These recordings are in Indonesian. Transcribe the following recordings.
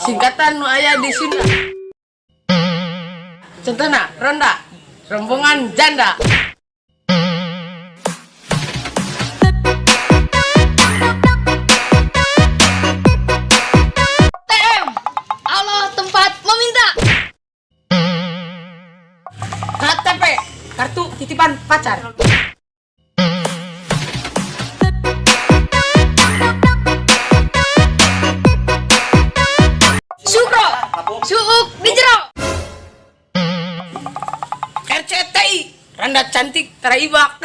Singkatan nu aya di sini. Contohna ronda, rombongan janda. TM, Allah tempat meminta. KTP, kartu titipan pacar. Sukro, suuk di jero. RCTI, randa cantik teraibak.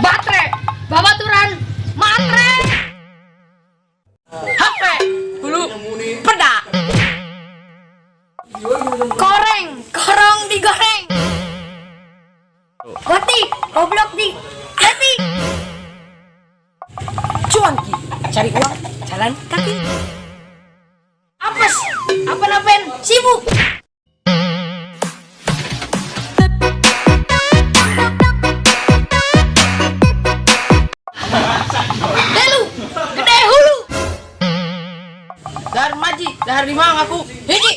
Batre, babaturan, matre. HP, hulu, peda. Koreng, korong digoreng. Goti, goblok di hati. Cuanki, cari uang, jalan kaki. Apes, apa-apain, sibuk. Delu, gede hulu. Dahar maji, dahar lima ngaku hiji.